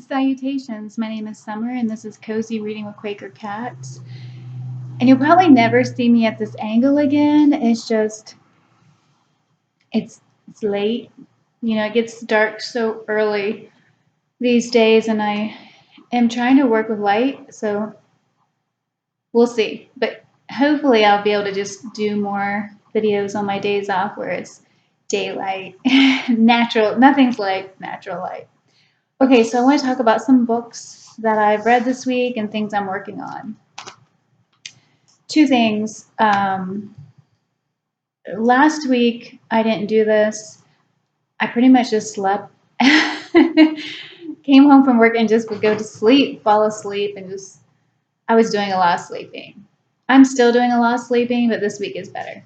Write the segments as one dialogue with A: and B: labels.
A: Salutations, my name is Summer, and this is Cozy Reading with Quaker Cats. And you'll probably never see me at this angle again. It's just, it's late. You know, it gets dark so early these days, and I am trying to work with light, so we'll see. But hopefully I'll be able to just do more videos on my days off where it's daylight, natural, nothing's like natural light. Okay, so I want to talk about some books that I've read this week and things I'm working on. Two things. Last week, I didn't do this. I pretty much just slept. Came home from work and just would go to sleep, fall asleep, and just, I was doing a lot of sleeping. I'm still doing a lot of sleeping, but this week is better.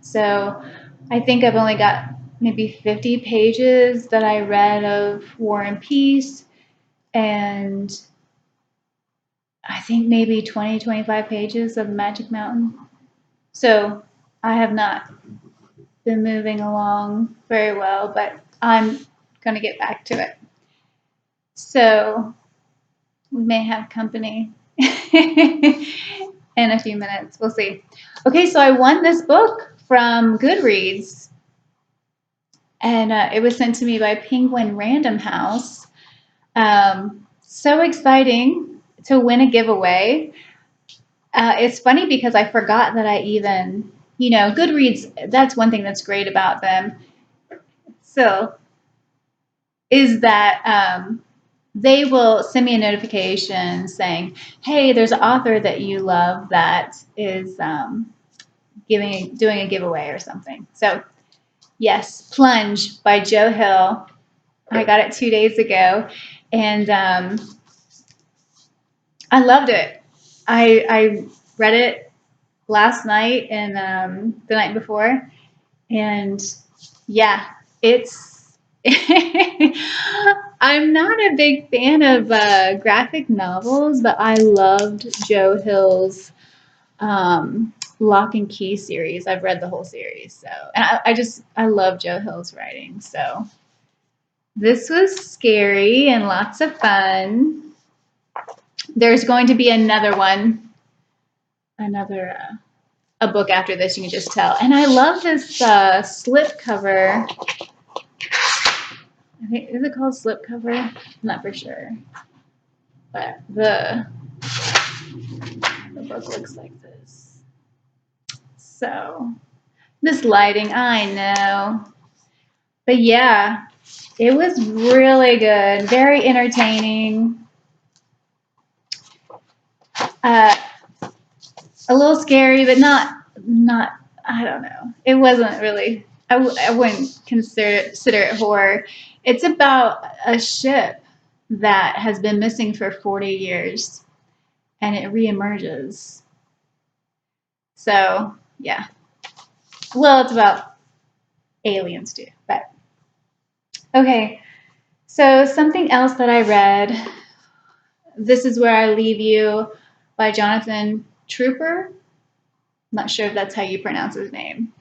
A: So I think I've only got maybe 50 pages that I read of War and Peace, and I think maybe 20, 25 pages of Magic Mountain. So I have not been moving along very well, but I'm going to get back to it. So we may have company in a few minutes. We'll see. Okay, so I won this book from Goodreads, and it was sent to me by Penguin Random House. So exciting to win a giveaway. It's funny because I forgot that I even, Goodreads, that's one thing that's great about them. So, is that they will send me a notification saying, hey, there's an author that you love that is doing a giveaway or something. So, yes, Plunge by Joe Hill. I got it 2 days ago, and I loved it. I read it last night and the night before, and yeah, it's. I'm not a big fan of graphic novels, but I loved Joe Hill's Lock and Key series. I've read the whole series, so and I love Joe Hill's writing. So this was scary and lots of fun. There's going to be another one, a book after this. You can just tell. And I love this slip cover. I think, is it called slip cover? I'm not for sure. But the book looks like this. So this lighting, I know. But yeah, it was really good. Very entertaining. A little scary, but not. I don't know. It wasn't really. I wouldn't consider it horror. It's about a ship that has been missing for 40 years, and it reemerges. So yeah. Well, it's about aliens too, but okay. So something else that I read. This Is Where I Leave You by Jonathan Trooper. I'm not sure if that's how you pronounce his name.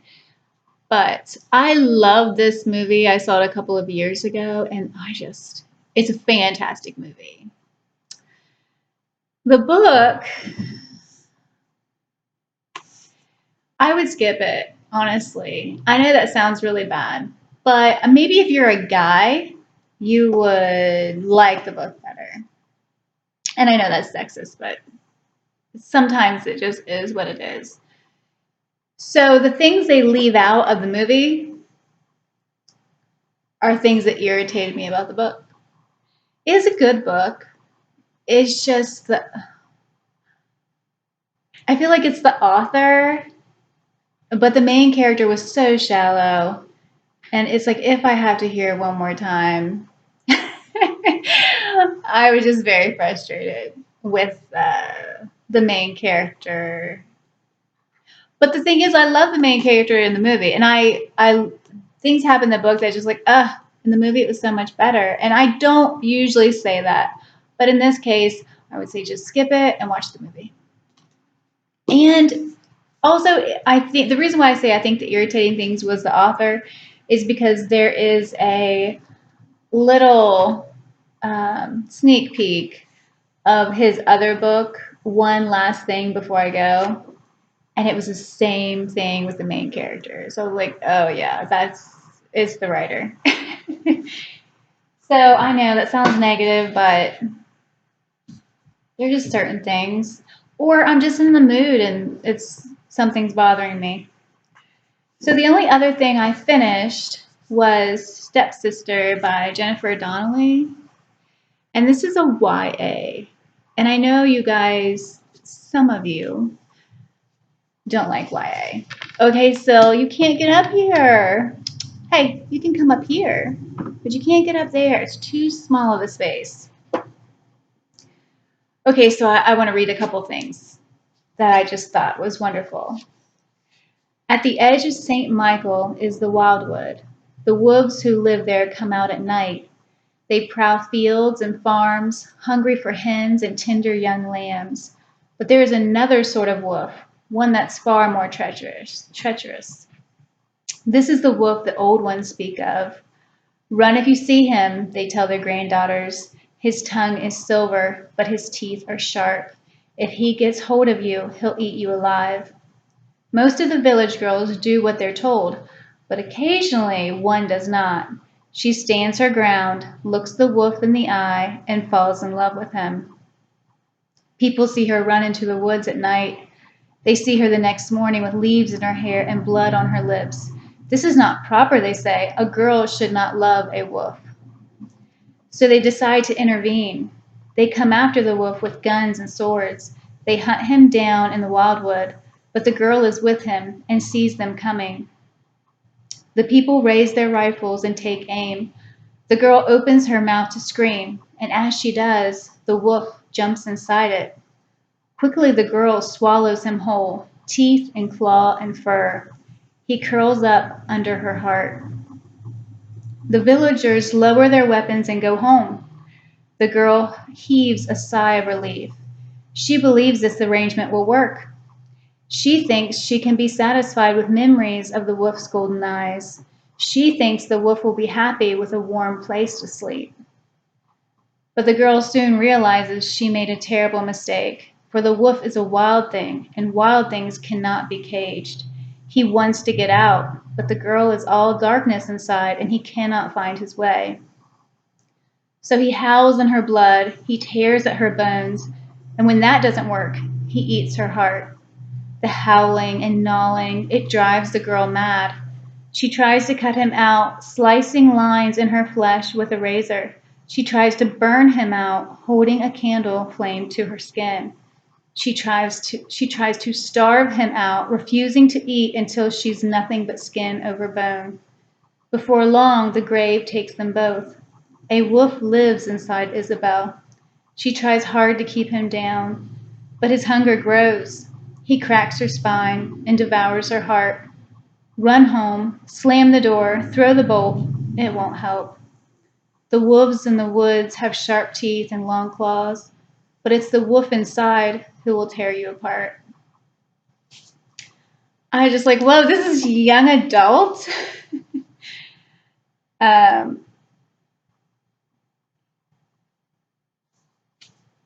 A: But I love this movie. I saw it a couple of years ago, and it's a fantastic movie. The book, I would skip it, honestly. I know that sounds really bad, but maybe if you're a guy, you would like the book better. And I know that's sexist, but sometimes it just is what it is. So the things they leave out of the movie are things that irritated me about the book. It is a good book. It's just I feel like it's the author, but the main character was so shallow. And it's like, if I have to hear it one more time, I was just very frustrated with the main character. But the thing is, I love the main character in the movie, and I things happen in the book that just like, in the movie it was so much better. And I don't usually say that, but in this case, I would say just skip it and watch the movie. And also, I think the reason why I think the irritating things was the author is because there is a little sneak peek of his other book, One Last Thing Before I Go. And it was the same thing with the main character. So like, oh yeah, it's the writer. So I know that sounds negative, but there's just certain things. Or I'm just in the mood and something's bothering me. So the only other thing I finished was Stepsister by Jennifer Donnelly. And this is a YA. And I know you guys, some of you, don't like YA. Okay, so you can't get up here. Hey, you can come up here, but you can't get up there. It's too small of a space. Okay, so I want to read a couple things that I just thought was wonderful. At the edge of St. Michael is the wildwood. The wolves who live there come out at night. They prowl fields and farms, hungry for hens and tender young lambs. But there is another sort of wolf, one that's far more treacherous. This is the wolf the old ones speak of. Run if you see him, they tell their granddaughters. His tongue is silver, but his teeth are sharp. If he gets hold of you, he'll eat you alive. Most of the village girls do what they're told, but occasionally one does not. She stands her ground, looks the wolf in the eye, and falls in love with him. People see her run into the woods at night. They see her the next morning with leaves in her hair and blood on her lips. This is not proper, they say. A girl should not love a wolf. So they decide to intervene. They come after the wolf with guns and swords. They hunt him down in the wildwood, but the girl is with him and sees them coming. The people raise their rifles and take aim. The girl opens her mouth to scream, and as she does, the wolf jumps inside it. Quickly the girl swallows him whole, teeth and claw and fur. He curls up under her heart. The villagers lower their weapons and go home. The girl heaves a sigh of relief. She believes this arrangement will work. She thinks she can be satisfied with memories of the wolf's golden eyes. She thinks the wolf will be happy with a warm place to sleep. But the girl soon realizes she made a terrible mistake, for the wolf is a wild thing, and wild things cannot be caged. He wants to get out, but the girl is all darkness inside, and he cannot find his way. So he howls in her blood, he tears at her bones, and when that doesn't work, he eats her heart. The howling and gnawing, it drives the girl mad. She tries to cut him out, slicing lines in her flesh with a razor. She tries to burn him out, holding a candle flame to her skin. She tries to starve him out, refusing to eat until she's nothing but skin over bone. Before long, the grave takes them both. A wolf lives inside Isabel. She tries hard to keep him down, but his hunger grows. He cracks her spine and devours her heart. Run home, slam the door, throw the bolt. It won't help. The wolves in the woods have sharp teeth and long claws, but it's the wolf inside who will tear you apart. I was just like, whoa, this is young adult.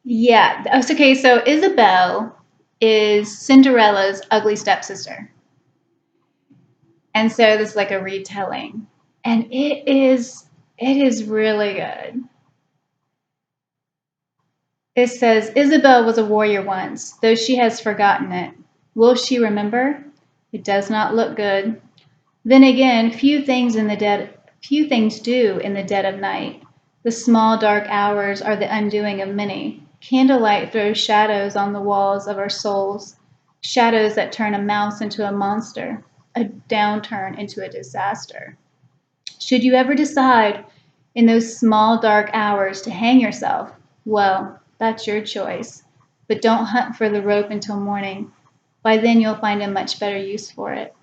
A: Yeah. Okay, so Isabel is Cinderella's ugly stepsister. And so this is like a retelling. And it is really good. It says, Isabel was a warrior once, though she has forgotten it. Will she remember? It does not look good. Then again, few things do in the dead of night. The small dark hours are the undoing of many. Candlelight throws shadows on the walls of our souls, shadows that turn a mouse into a monster, a downturn into a disaster. Should you ever decide in those small dark hours to hang yourself, well, that's your choice. But don't hunt for the rope until morning. By then you'll find a much better use for it.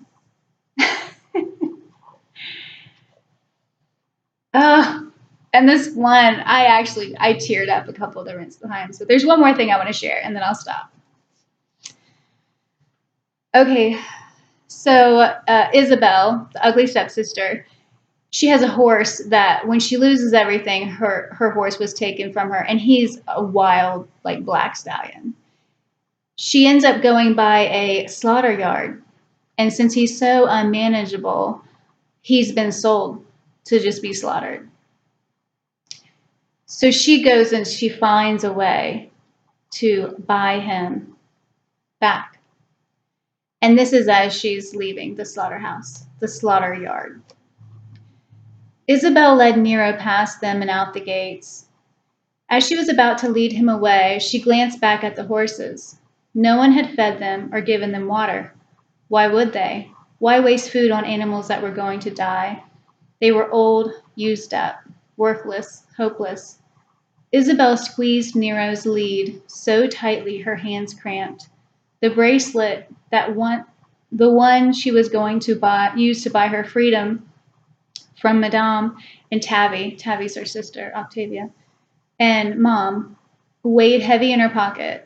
A: And this one, I teared up a couple of different times. But there's one more thing I want to share, and then I'll stop. Okay, so Isabel, the ugly stepsister, she has a horse that when she loses everything, her horse was taken from her, and he's a wild, like, black stallion. She ends up going by a slaughter yard, and since he's so unmanageable, he's been sold to just be slaughtered. So she goes and she finds a way to buy him back. And this is as she's leaving the slaughterhouse, the slaughter yard. Isabel led Nero past them and out the gates. As she was about to lead him away, she glanced back at the horses. No one had fed them or given them water. Why would they? Why waste food on animals that were going to die? They were old, used up, worthless, hopeless. Isabel squeezed Nero's lead so tightly her hands cramped. The bracelet, the one she was going to use to buy her freedom from Madame and Tavy's her sister, Octavia, and Mom, weighed heavy in her pocket.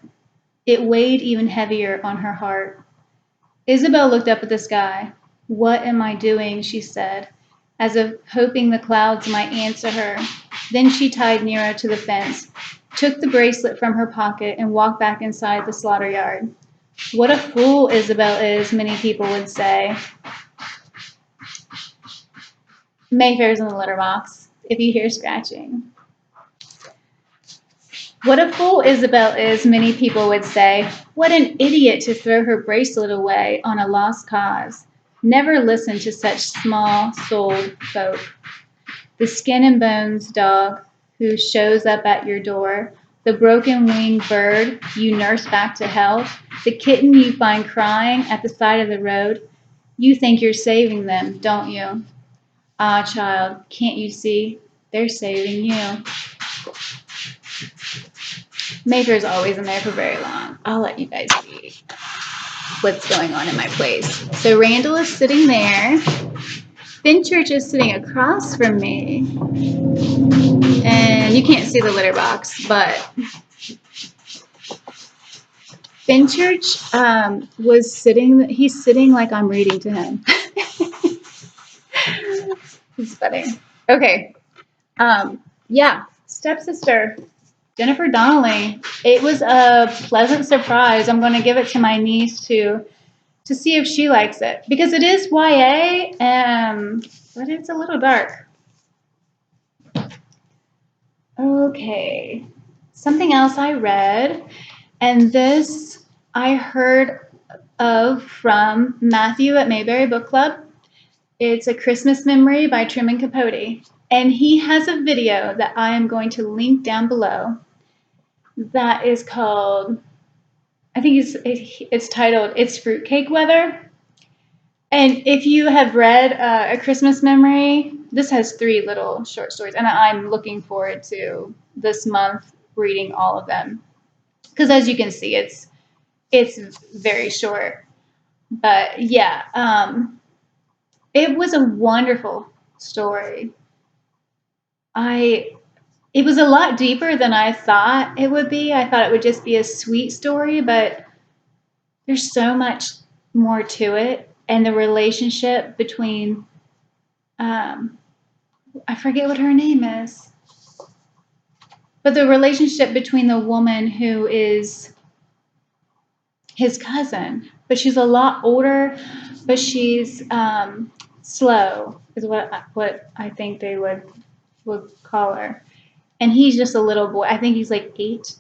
A: It weighed even heavier on her heart. Isabel looked up at the sky. "What am I doing?" she said, as if hoping the clouds might answer her. Then she tied Nero to the fence, took the bracelet from her pocket, and walked back inside the slaughter yard. What a fool Isabel is, many people would say. Mayfair's in the litter box, if you hear scratching. What a fool Isabel is, many people would say. What an idiot to throw her bracelet away on a lost cause. Never listen to such small-souled folk. The skin and bones dog who shows up at your door, the broken-winged bird you nurse back to health, the kitten you find crying at the side of the road, you think you're saving them, don't you? Ah, child, can't you see? They're saving you. Mayfair's always in there for very long. I'll let you guys see what's going on in my place. So Randall is sitting there. Finchurch is sitting across from me. And you can't see the litter box, but Finchurch was sitting, he's sitting like I'm reading to him. It's funny. Okay. Yeah, Stepsister, Jennifer Donnelly. It was a pleasant surprise. I'm going to give it to my niece to see if she likes it. Because it is YA, but it's a little dark. Okay. Something else I read, and this I heard of from Matthew at Mayberry Book Club. It's A Christmas Memory by Truman Capote. And he has a video that I am going to link down below that is called, I think it's titled, It's Fruitcake Weather. And if you have read A Christmas Memory, this has 3 little short stories. And I'm looking forward to this month reading all of them. Because as you can see, it's very short. But yeah, it was a wonderful story. It was a lot deeper than I thought it would be. I thought it would just be a sweet story, but there's so much more to it. And the relationship between, I forget what her name is, but the relationship between the woman who is his cousin, but she's a lot older, but she's slow, is what I think they would call her. And he's just a little boy. I think he's like 8.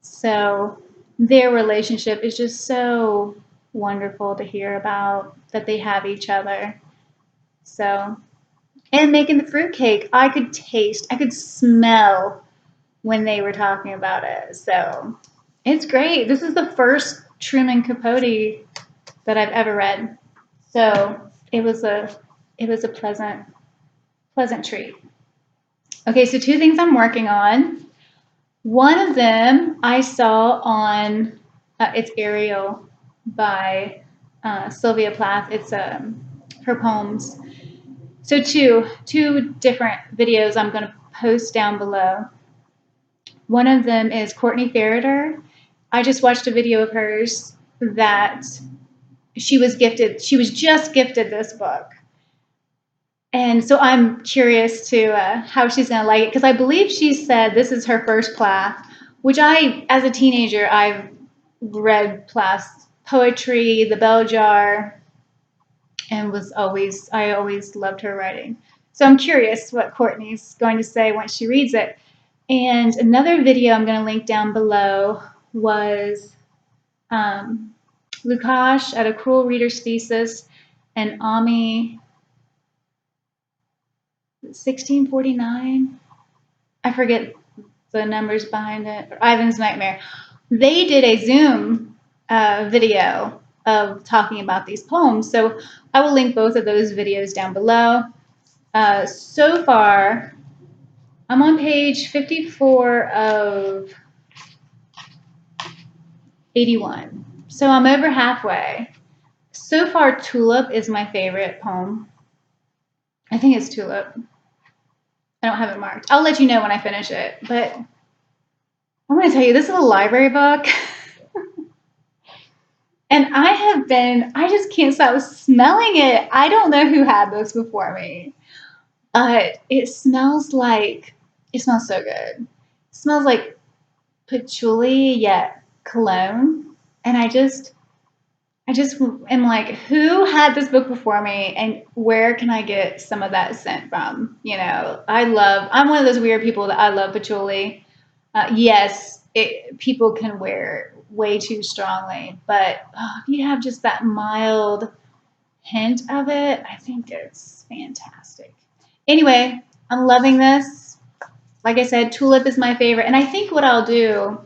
A: So their relationship is just so wonderful to hear about, that they have each other. So, and making the fruitcake, I could smell when they were talking about it. So it's great. This is the first Truman Capote that I've ever read. So it was a pleasant treat. Okay, so 2 things I'm working on. One of them I saw on, it's Ariel by Sylvia Plath. It's her poems. So two different videos I'm going to post down below. One of them is Courtney Ferreter. I just watched a video of hers that she was just gifted this book. And so I'm curious to how she's going to like it, because I believe she said this is her first Plath, which as a teenager, I've read Plath's poetry, The Bell Jar, and I always loved her writing. So I'm curious what Courtney's going to say once she reads it. And another video I'm going to link down below was Lukas at a Cruel Reader's Thesis and Ami 1649. I forget the numbers behind it. Ivan's Nightmare. They did a Zoom video of talking about these poems. So I will link both of those videos down below. So far, I'm on page 54 of 81. So I'm over halfway. So far, Tulip is my favorite poem. I think it's Tulip. I don't have it marked. I'll let you know when I finish it. But I'm going to tell you, this is a library book. And I just can't stop smelling it. I don't know who had this before me. But it smells so good. It smells like patchouli yet cologne. And I just am like, who had this book before me, and where can I get some of that scent from? You know, I'm one of those weird people that I love patchouli. Yes, people can wear it way too strongly, but if you have just that mild hint of it, I think it's fantastic. Anyway, I'm loving this. Like I said, Tulip is my favorite, and I think what I'll do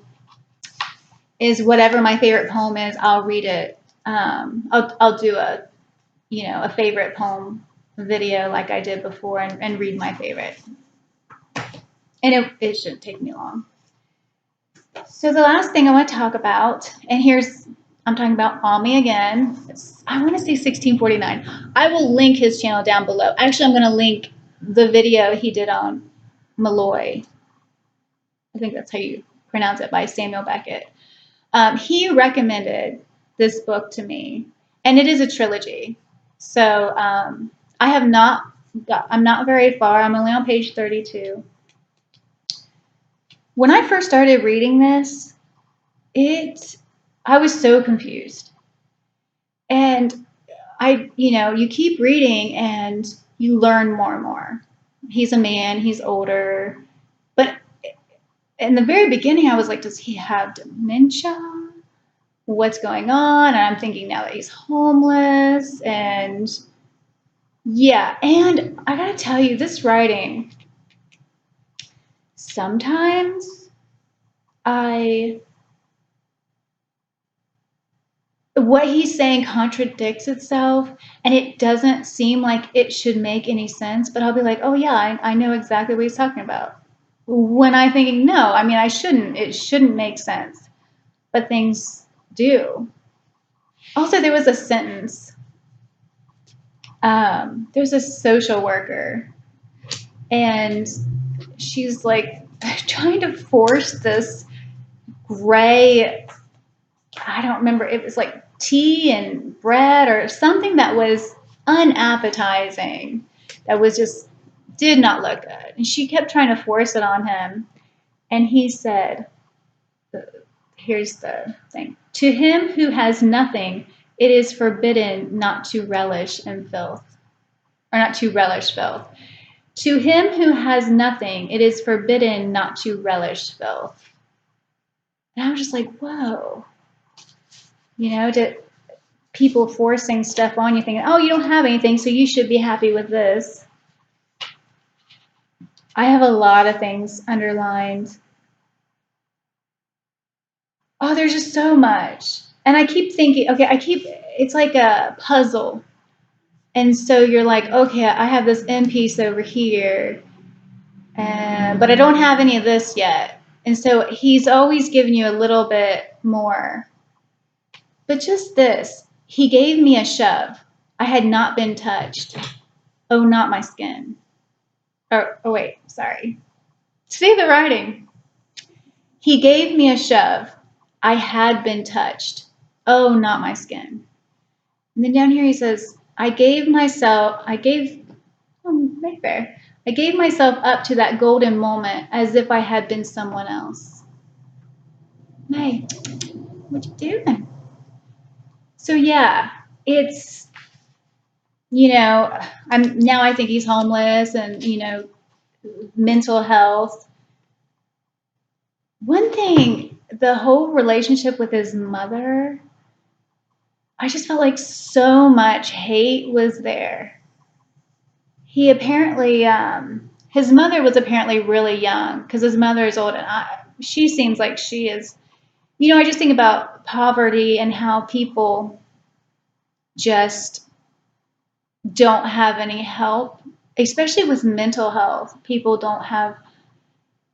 A: is whatever my favorite poem is, I'll read it. I'll do a favorite poem video like I did before, and read my favorite. And it shouldn't take me long. So the last thing I want to talk about, and I'm talking about Ami again. I want to say 1649. I will link his channel down below. Actually, I'm going to link the video he did on Malloy. I think that's how you pronounce it, by Samuel Beckett. He recommended this book to me, and it is a trilogy. So I'm not very far. I'm only on page 32. When I first started reading this, I was so confused. And you keep reading and you learn more and more. He's a man, he's older. But in the very beginning, I was like, does he have dementia? What's going on? And I'm thinking now that he's homeless. And yeah, and I gotta tell you, this writing, sometimes what he's saying contradicts itself, and it doesn't seem like it should make any sense, but I'll be like, oh yeah, I know exactly what he's talking about. When I'm thinking, no, I mean, it shouldn't make sense, but things do. Also, there was a sentence. There's a social worker, and she's like trying to force this gray, I don't remember, it was like tea and bread or something that was unappetizing, that did not look good. And she kept trying to force it on him. And he said, here's the thing: to him who has nothing, it is forbidden not to relish in filth, or not to relish filth. To him who has nothing, it is forbidden not to relish filth. And I was just like, whoa. To people forcing stuff on you, thinking, oh, you don't have anything, so you should be happy with this. I have a lot of things underlined. Oh, there's just so much. And I keep thinking, okay, it's like a puzzle. And so you're like, okay, I have this end piece over here, but I don't have any of this yet. And so he's always giving you a little bit more. But just this, he gave me a shove. I had not been touched. Oh, not my skin. Oh wait, sorry. See the writing. He gave me a shove. I had been touched. Oh, not my skin. And then down here he says, I gave Mayfair. I gave myself up to that golden moment as if I had been someone else. May, what you doing? So yeah, it's, I think he's homeless and, mental health. One thing, the whole relationship with his mother, I just felt like so much hate was there. He apparently, his mother was apparently really young because his mother is old, and she seems like she is. I just think about poverty and how people just don't have any help, especially with mental health. People don't have,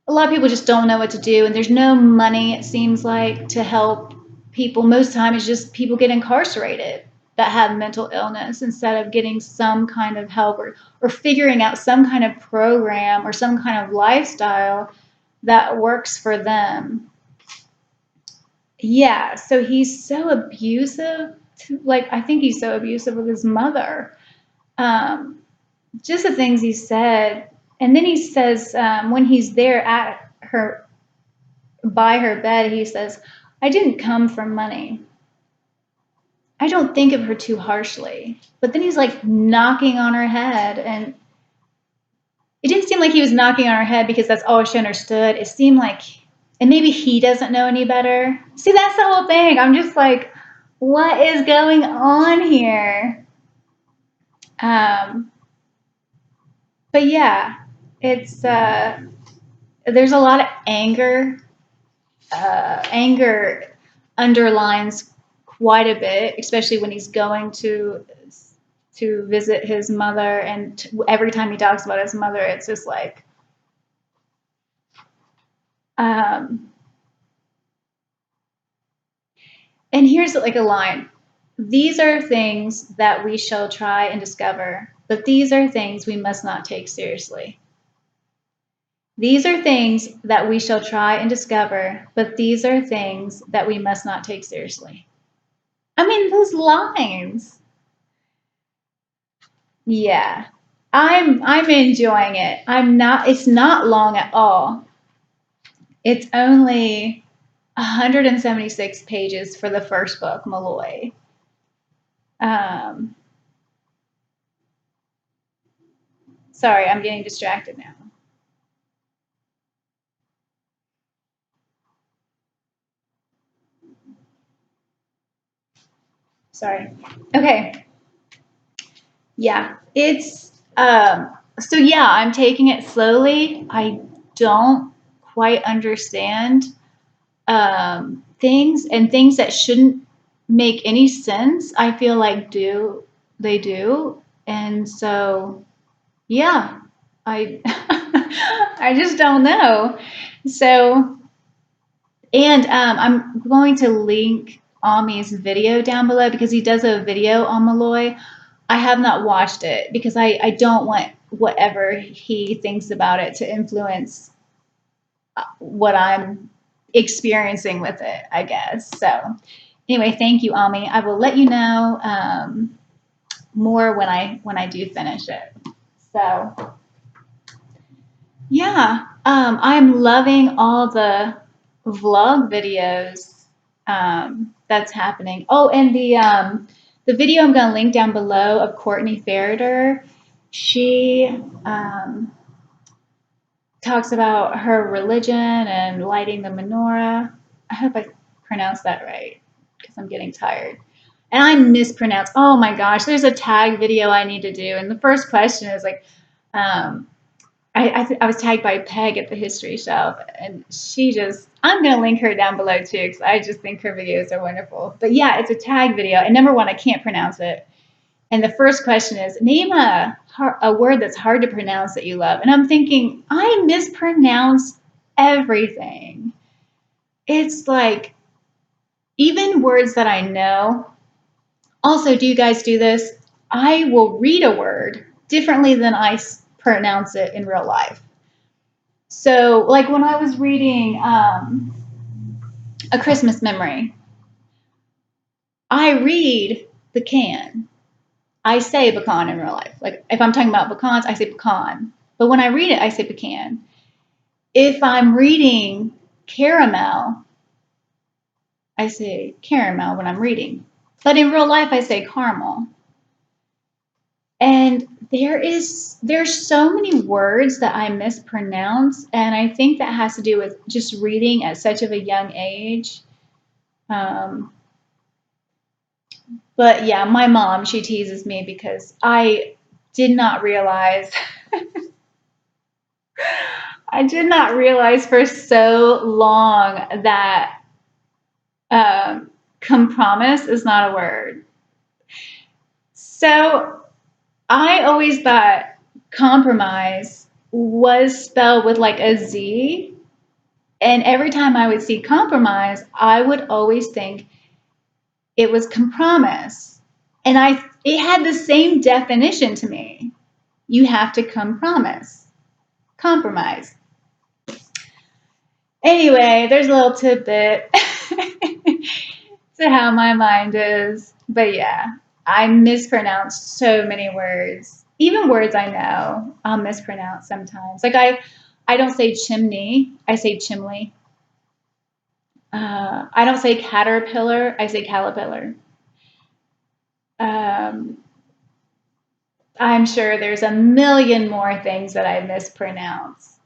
A: a lot of people just don't know what to do, and there's no money, it seems like, to help people. Most of the time, it's just people get incarcerated that have mental illness instead of getting some kind of help or figuring out some kind of program or some kind of lifestyle that works for them. Yeah, so he's so abusive. I think he's so abusive with his mother. Um, just the things he said. And then he says, when he's there at her, by her bed, he says, I didn't come from money. I don't think of her too harshly. But then he's like knocking on her head. And it didn't seem like he was knocking on her head because that's all she understood. It seemed like, and maybe he doesn't know any better. See, that's the whole thing. I'm just like, what is going on here? But yeah, it's there's a lot of anger. Anger underlines quite a bit, especially when he's going to visit his mother, and every time he talks about his mother, it's just like, and here's like a line. These are things that we shall try and discover, but these are things we must not take seriously. These are things that we shall try and discover, but these are things that we must not take seriously. I mean, those lines. Yeah. I'm enjoying it. It's not long at all. It's only 176 pages for the first book, Malloy. Sorry, I'm getting distracted now. Sorry. Okay. Yeah, it's so yeah, I'm taking it slowly. I don't quite understand things that shouldn't make any sense. I feel like they do, and so yeah, I I just don't know. So, and I'm going to link Ami's video down below because he does a video on Malloy. I have not watched it because I don't want whatever he thinks about it to influence what I'm experiencing with it, I guess. So anyway, thank you, Ami. I will let you know more when I do finish it. So yeah, I'm loving all the vlog videos that's happening. Oh, and the video I'm going to link down below of Courtney Ferreter, she talks about her religion and lighting the menorah. I hope I pronounced that right because I'm getting tired. And I mispronounce. Oh my gosh, there's a tag video I need to do. And the first question is like, I was tagged by Peg at the History Shelf, and I'm going to link her down below too because I just think her videos are wonderful. But yeah, it's a tag video. And number one, I can't pronounce it. And the first question is, name a word that's hard to pronounce that you love. And I'm thinking, I mispronounce everything. It's like, even words that I know. Also, do you guys do this? I will read a word differently than I pronounce it in real life. So, like when I was reading A Christmas Memory, I read the can. I say pecan in real life. Like if I'm talking about pecans, I say pecan. But when I read it, I say pecan. If I'm reading caramel, I say caramel when I'm reading. But in real life, I say caramel. And there's so many words that I mispronounce, and I think that has to do with just reading at such of a young age. Um, but yeah, my mom, she teases me because I did not realize I did not realize for so long that compromise is not a word. So I always thought compromise was spelled with like a Z. And every time I would see compromise, I would always think it was compromise. And it had the same definition to me. You have to compromise. Compromise. Anyway, there's a little tidbit to how my mind is. But yeah, I mispronounce so many words. Even words I know, I'll mispronounce sometimes. Like I don't say chimney, I say chimley. I don't say caterpillar, I say caterpillar. Um, I'm sure there's a million more things that I mispronounce.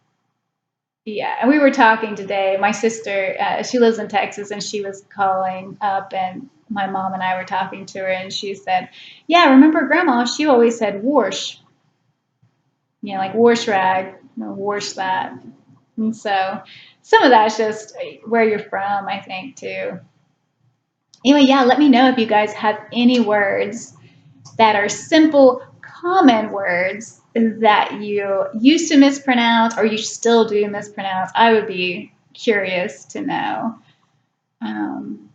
A: Yeah, and we were talking today. My sister, she lives in Texas, and she was calling up, and my mom and I were talking to her, and she said, "Yeah, remember Grandma? She always said wash, like wash rag, wash that." And so, some of that's just where you're from, I think, too. Anyway, yeah, let me know if you guys have any words that are simple, common words that you used to mispronounce or you still do mispronounce. I would be curious to know. Um,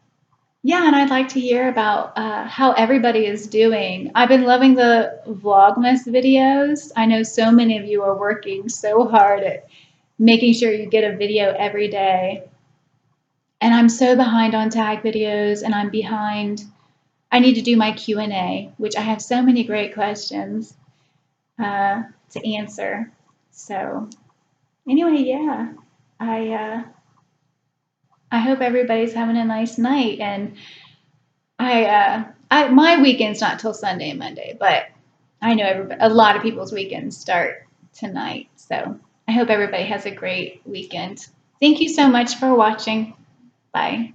A: yeah, and I'd like to hear about how everybody is doing. I've been loving the Vlogmas videos. I know so many of you are working so hard at making sure you get a video every day. And I'm so behind on tag videos, and I'm behind. I need to do my Q&A, which I have so many great questions to answer. So anyway, yeah, I I hope everybody's having a nice night, and my weekend's not till Sunday and Monday, but I know a lot of people's weekends start tonight. So I hope everybody has a great weekend. Thank you so much for watching. Bye.